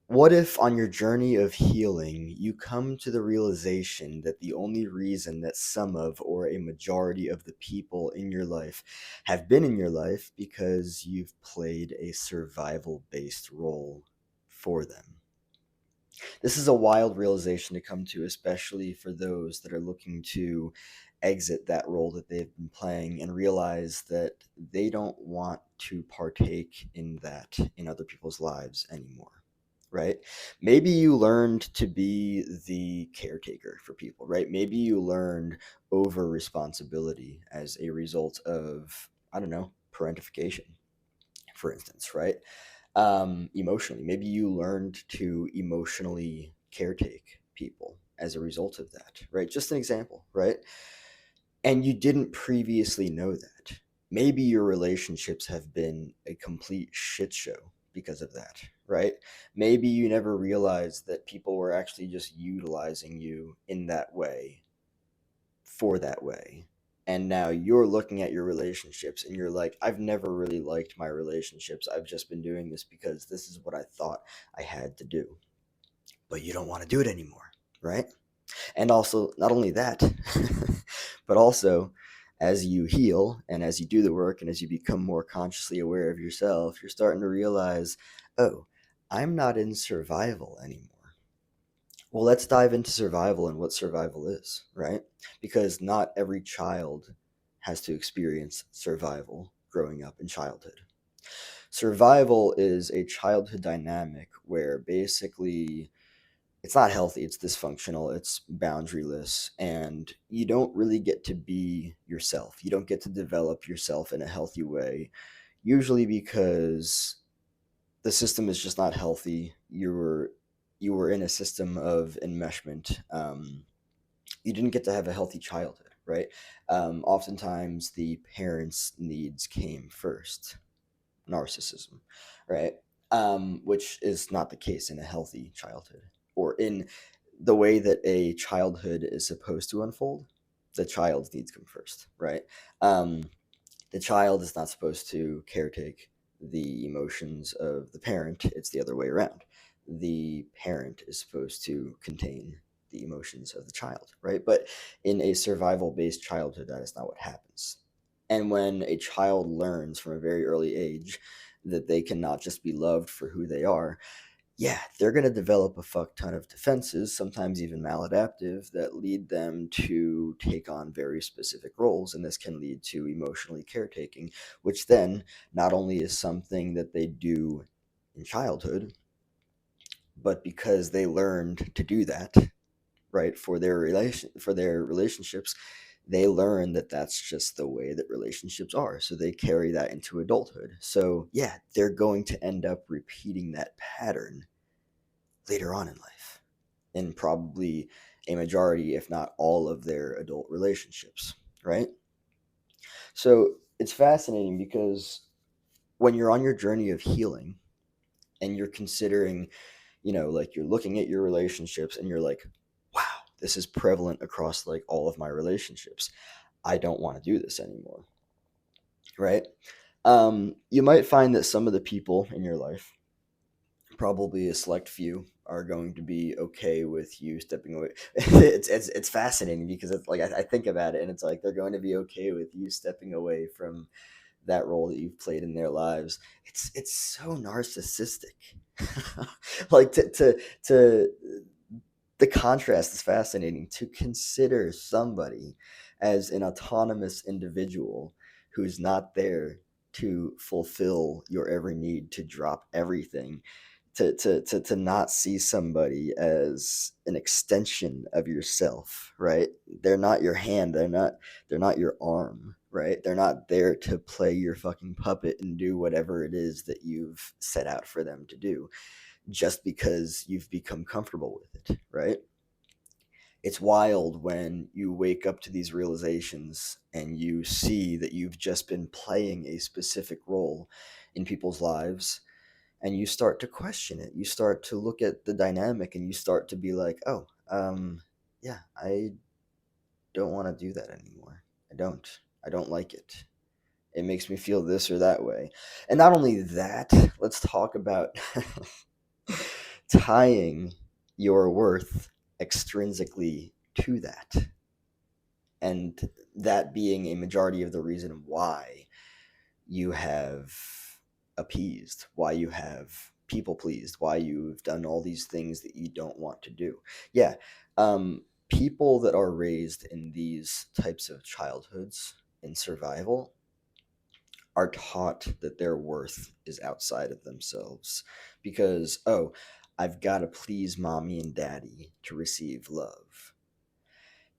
What if on your journey of healing, you come to the realization that the only reason that some of or a majority of the people in your life have been in your life because you've played a survival based role for them? This is a wild realization to come to, especially for those that are looking to exit that role that they've been playing and realize that they don't want to partake in that in other people's lives anymore. Right? Maybe you learned to be the caretaker for people, right? Maybe you learned over responsibility as a result of, I don't know, parentification, for instance, right? Emotionally. Maybe you learned to emotionally caretake people as a result of that, right? Just an example, right? And you didn't previously know that. Maybe your relationships have been a complete shit show because of that, right? Maybe you never realized that people were actually just utilizing you in that way for that way. And now you're looking at your relationships and you're like, I've never really liked my relationships. I've just been doing this because this is what I thought I had to do. But you don't want to do it anymore, right? And also, not only that, but also as you heal and as you do the work and as you become more consciously aware of yourself, you're starting to realize, oh, I'm not in survival anymore. Well, let's dive into survival and what survival is, right? Because not every child has to experience survival growing up in childhood. Survival is a childhood dynamic where basically it's not healthy, it's dysfunctional, it's boundaryless, and you don't really get to be yourself. You don't get to develop yourself in a healthy way, usually because the system is just not healthy. You were in a system of enmeshment. You didn't get to have a healthy childhood, right? Oftentimes, the parents' needs came first. Narcissism, right? Which is not the case in a healthy childhood or in the way that a childhood is supposed to unfold. The child's needs come first, right? Um, the child is not supposed to caretake the emotions of the parent. It's the other way around. The parent is supposed to contain the emotions of the child, right? But in a survival based childhood, that is not what happens. And when a child learns from a very early age that they cannot just be loved for who they are, yeah, they're going to develop a fuck ton of defenses, sometimes even maladaptive, that lead them to take on very specific roles. And this can lead to emotionally caretaking, which then not only is something that they do in childhood, but because they learned to do that, right, for their relationships, they learn that that's just the way that relationships are, so they carry that into adulthood. So yeah, they're going to end up repeating that pattern later on in life, in probably a majority, if not all, of their adult relationships, right? So it's fascinating because when you're on your journey of healing and you're considering, like you're looking at your relationships and you're like, wow, this is prevalent across like all of my relationships. I don't want to do this anymore, right? You might find that some of the people in your life, probably a select few, are going to be okay with you stepping away. It's fascinating because it's like I think about it and it's like they're going to be okay with you stepping away from that role that you've played in their lives. It's so narcissistic. Like to the contrast is fascinating. To consider somebody as an autonomous individual who's not there to fulfill your every need, to drop everything, to not see somebody as an extension of yourself, right? They're not your hand, they're not your arm, right? They're not there to play your fucking puppet and do whatever it is that you've set out for them to do just because you've become comfortable with it, right? It's wild when you wake up to these realizations and you see that you've just been playing a specific role in people's lives, and you start to question it. You start to look at the dynamic and you start to be like, oh, yeah, I don't want to do that anymore. I don't like it. It makes me feel this or that way. And not only that, let's talk about tying your worth extrinsically to that, and that being a majority of the reason why you have appeased, why you have people pleased, why you've done all these things that you don't want to do. Yeah, people that are raised in these types of childhoods in survival are taught that their worth is outside of themselves because, oh, I've got to please mommy and daddy to receive love.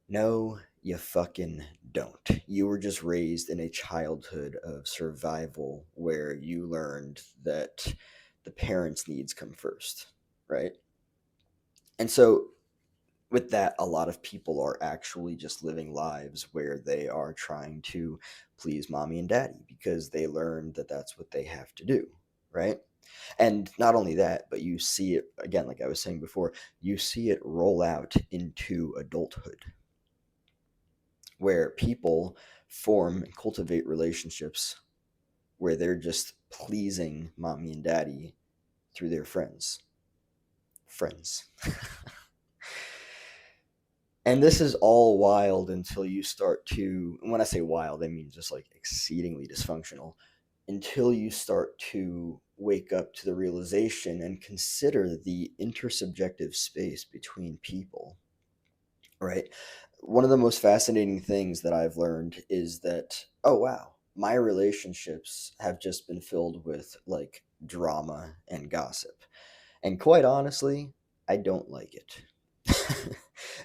No, you fucking don't. You were just raised in a childhood of survival where you learned that the parents' needs come first, right? And so, with that, a lot of people are actually just living lives where they are trying to please mommy and daddy because they learned that that's what they have to do, right? And not only that, but you see it again, like I was saying before, you see it roll out into adulthood where people form and cultivate relationships where they're just pleasing mommy and daddy through their friends. Friends. And this is all wild until you start to, when I say wild, I mean just like exceedingly dysfunctional, until you start to wake up to the realization and consider the intersubjective space between people, right? One of the most fascinating things that I've learned is that, oh, wow, my relationships have just been filled with like drama and gossip. And quite honestly, I don't like it.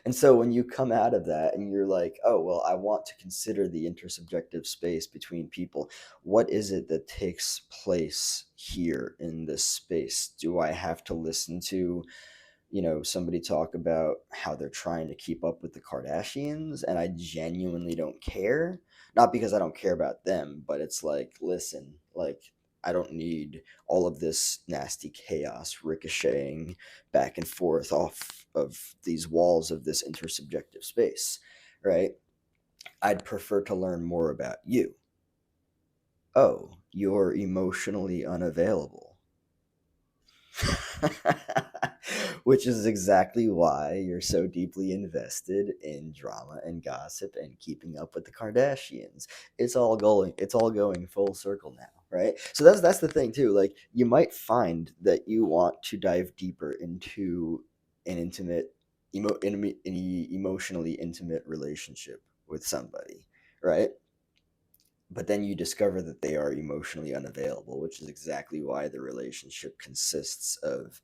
And so when you come out of that and you're like, oh, well, I want to consider the intersubjective space between people. What is it that takes place here in this space? Do I have to listen to, somebody talk about how they're trying to keep up with the Kardashians and I genuinely don't care? Not because I don't care about them, but it's like, listen, like, I don't need all of this nasty chaos ricocheting back and forth off of these walls of this intersubjective space, right? I'd prefer to learn more about you. Oh, you're emotionally unavailable. Which is exactly why you're so deeply invested in drama and gossip and keeping up with the Kardashians. It's all going full circle now, right? So that's the thing too. Like you might find that you want to dive deeper into an emotionally intimate relationship with somebody, right? But then you discover that they are emotionally unavailable, which is exactly why the relationship consists of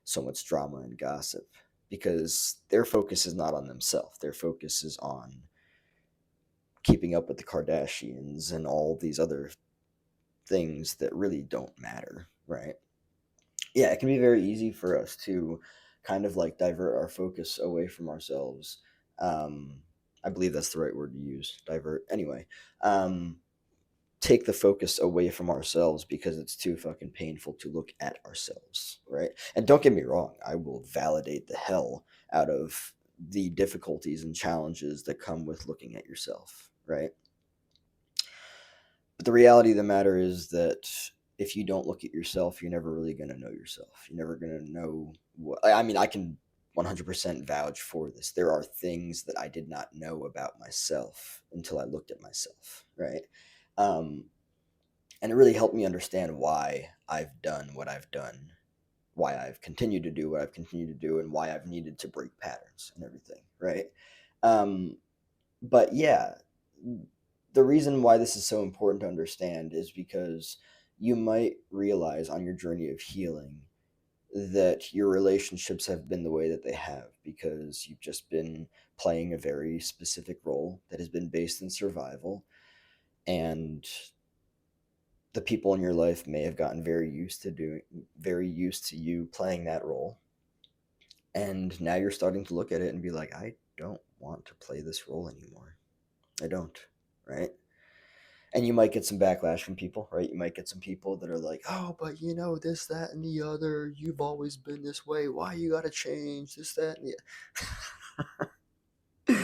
so much drama and gossip because their focus is not on themselves. Their focus is on keeping up with the Kardashians and all these other things that really don't matter, right? Yeah, it can be very easy for us to kind of like divert our focus away from ourselves. Um, I believe that's the right word to use, divert. Anyway, take the focus away from ourselves because it's too fucking painful to look at ourselves, right? And don't get me wrong, I will validate the hell out of the difficulties and challenges that come with looking at yourself, right? But the reality of the matter is that if you don't look at yourself, you're never really going to know yourself. You're never going to know what, I mean, I can 100% vouch for this. There are things that I did not know about myself until I looked at myself, right? Um, and it really helped me understand why I've done what I've done, why I've continued to do what I've continued to do, and why I've needed to break patterns and everything, right? Um, but yeah, the reason why this is so important to understand is because you might realize on your journey of healing that your relationships have been the way that they have because you've just been playing a very specific role that has been based in survival, and the people in your life may have gotten very used to you playing that role, and now you're starting to look at it and be like, I don't want to play this role anymore. I don't, right? And you might get some backlash from people, right? You might get some people that are like, oh, but this, that, and the other, you've always been this way, why you gotta change this, that, and the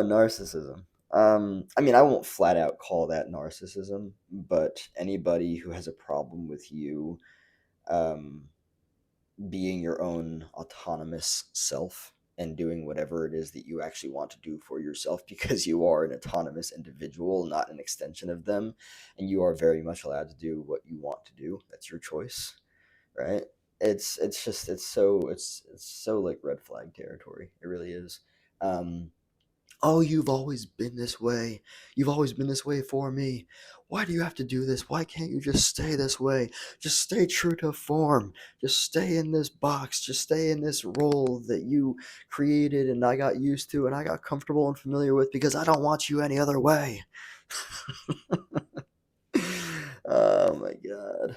narcissism. I mean, I won't flat out call that narcissism, but anybody who has a problem with you, um, being your own autonomous self and doing whatever it is that you actually want to do for yourself, because you are an autonomous individual, not an extension of them, and you are very much allowed to do what you want to do. That's your choice, right? It's just it's so like red flag territory. It really is. Um, oh, you've always been this way. You've always been this way for me. Why do you have to do this? Why can't you just stay this way? Just stay true to form. Just stay in this box. Just stay in this role that you created and I got used to and I got comfortable and familiar with, because I don't want you any other way. Oh my god.